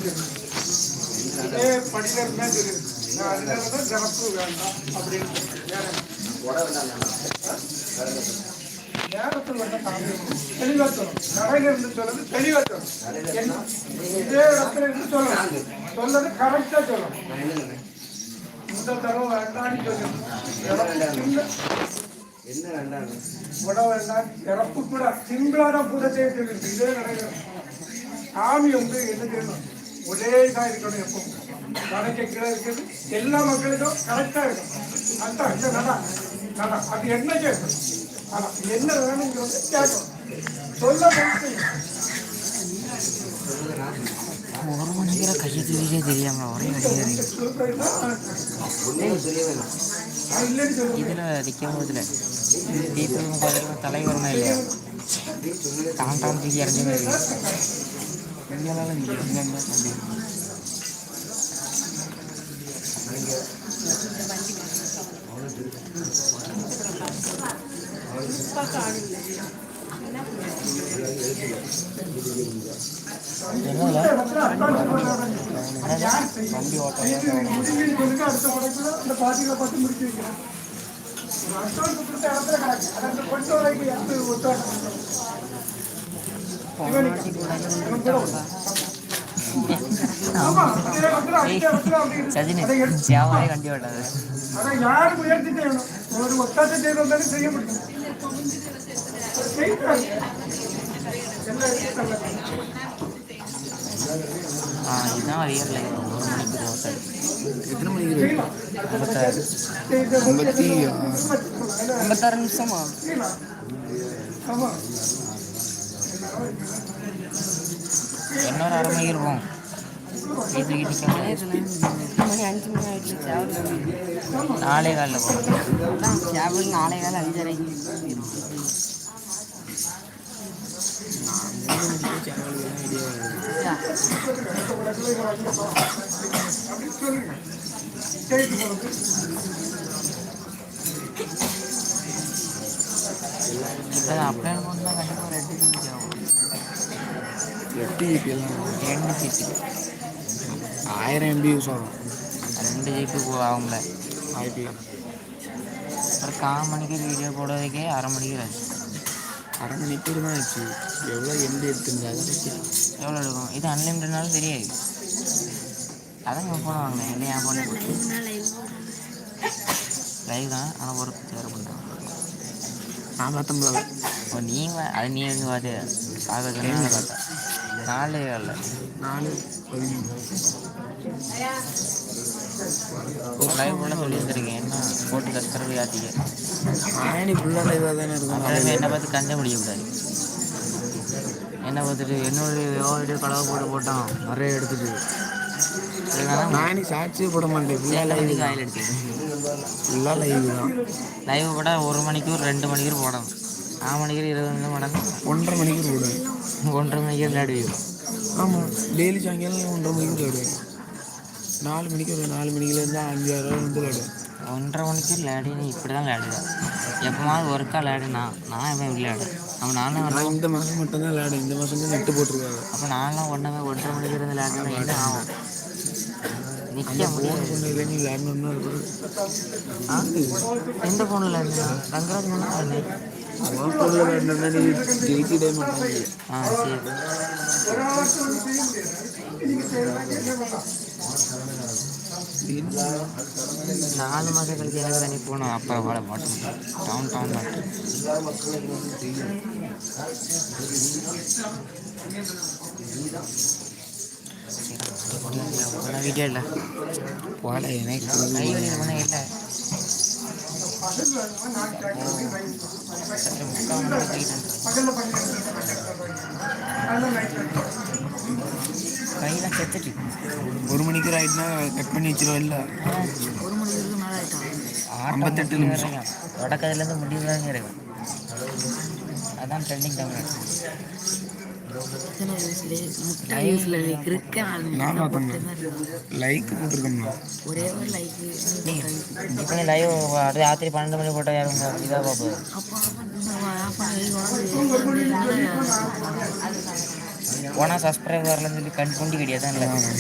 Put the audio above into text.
இதே படியில இருந்தா தெரியுது. நான் அதனாலதான் சிறப்பு வேண்டாம் அப்படின்னு சொல்றேன். நேரத்தில் வந்த காரணம் தெளிவா சொல்லணும். கடையில இருந்து சொல்றது தெளிவா சொல்லணும். என்ன இதே இடத்துல இருந்து சொல்லணும். சொல்லது கரெக்டா சொல்லணும். இந்த தடவை வேண்டாம்னு சொல்லணும். கூட வேண்டாம் இறப்பு கூட சிம்பிளா தான் பூஜை செய்ய சொல்லிருக்கு. இதே கிடையாது. சாமி வந்து என்ன செய்யணும், ஒரே இதாக இருக்கணும். எப்போ கடைக்கு கீழே இருக்குது எல்லா மக்களுக்கும் கரெக்டா இருக்கும். அதுதான் இந்த நடா நடா அது என்ன கேட்கணும். அதான் என்ன வேணுங்கிறது கேட்கணும். சொல்ல ஒரு மணிக்கிற கையை தூக்கிட்டே தெரியாம ஒரே இதுல நிற்கும் போதுல தீர்த்தம் கோயிலுக்கு தலைவரமே இல்லையா டான் டான் தூக்கி இறங்கி இங்கெல்லாம் இங்கே வண்டி ஓட்டம் அடுத்த படத்துல அந்த பாட்டிகளை பார்த்து முடிச்சு வைக்கிறேன். கொண்டு சேவாயே கண்டி விடாது. அதை யாரும் முயற்சி செய்யணும். ஒரு ஒத்தாசை செய்து வந்தாலும் செய்ய முடியும். இதுதான் ரியல் லைஃப். ஒரு மணிக்கு ஹோட்டல் எத்தனை மணிக்கு? 56 நிமிஷமா? இன்னொரு அரை மணிக்கு இருப்போம். வீட்டுக்கு மணி 5 மணி ஆயிடுச்சு. சேவல் 4:15 போகணும். சேவல் 4:15 5:30. இப்போ அப்ளை பண்ணால் கண்டிப்பாக ஒரு 8 ஜிபி ஆகும். 8 ஜிபி எல்லாம் 2 ஜிபி 1000 MB யூஸ் ஆகும். 2 ஜிபி ஆகும்ல வாய்ப்பு. ஒரு 1/4 மணிக்கு வீடியோ போடுறதுக்கே அரை மணிக்கு ஆச்சு. அரை மணிக்கூர் தான் ஆச்சு. எவ்வளோ MB எடுத்துருந்தாங்க? எவ்வளோ எடுக்கும்? இது அன்லிமிட்டட்னாலும் தெரியாது. அதான் என் ஃபோனை வாங்கினேன். இல்லை என் ஃபோனே போட்டு லைவ் தான். ஆனால் ஒரு சேர பண்ணுறேன். நான் பார்த்தோம்ல. ஓ நீ அது நீ எங்கே பார்த்து பார்க்க சொன்னால் பார்த்தா 4:15 லைவ் போல சொல்லியிருந்துருக்கேன். என்ன போட்டு கஷ்டப்பட்டு ஆட்டிக்க. ஆயணி ஃபுல்லாக லைவாக தானே இருக்கும். அப்புறமே என்னை பார்த்து கண்டே முடியக்கூடாது. என்னை பார்த்துட்டு என்னோட வீடியோ கடவை போட்டோம் நிறைய எடுத்துட்டு நான் சாட்சியே போட மாட்டேன். ஃபுல்லாக லைவ் காயில் எடுத்துக்கிட்டேன். ஃபுல்லாக லைவ் தான். லைவ் போட 1 மணிக்கு 2 மணிக்கு போடணும். 4 மணிக்கு 20 நிமிஷம் போடணும். 1:30 மணிக்கு போடுவேன். 1:30 மணிக்கு விளையாடுவீங்க. ஆமாம், டெய்லி சாயங்காலம் 1:30 மணிக்கு விளையாடுவேன். 4 மணிக்கு ஒரு 4 மணிக்குலேருந்து 5-6 வந்து விளையாடுவேன். 1:30 மணிக்கு விளையாடினு இப்படி தான் விளையாடுவேன். எப்போமாவது ஒர்க்காக விளையாடுனா நான் எப்போ விளையாடுவேன். அப்போ நான் இந்த மாதம் மட்டும்தான் விளையாடுவேன். இந்த மாதம் தான் நெட்டு போட்டிருக்காங்க. அப்போ நான்லாம் 1:30 மணிக்கு இருந்து விளையாடுனா என்ன ஆகும்? நிற்க முடியாது. ஃபோனில் நீ விளையாடணும்னா எந்த ஃபோனில் விளையாடுனா ரங்கராஜ் ஃபோனில் விளையாடணும்னா நீ ஜெயிச்சிடே மாட்டாங்க. சரி. 4 மாதம் கழிச்சு எனக்கு தண்ணி போகணும். அப்பா வாழை மாட்டோம். டவுன் மாட்டோம். வீடியோ இல்லை போல எனக்கு கை வலி பண்ண இல்லை. 3 செத்துட்டு 1 மணிக்கு ஆயிட்டுனா கட் பண்ணி வச்சிருவோம். இல்லை 1 மணிக்கு மேலே ஆகிட்டான். 58 நிமிஷம் தொடக்கத்துலேருந்து முடிவு தான் இருக்கும். அதான் ட்ரெண்டிங் தமிழ். எத்தனை யூஸ்ல முட்டை யூஸ்ல இருக்க நான் பார்த்தேங்க லைக் போட்டிருக்கோம்னா ஒரே ஒரு லைக் இப்போ நீ லைவ் ராத்திரி 12 மணி போட்டால் யாரும் இதாக பார்ப்போம். போனால் சப்ஸ்கிரைபர்லேருந்து குண்டி கிடையாது தான் இல்லை.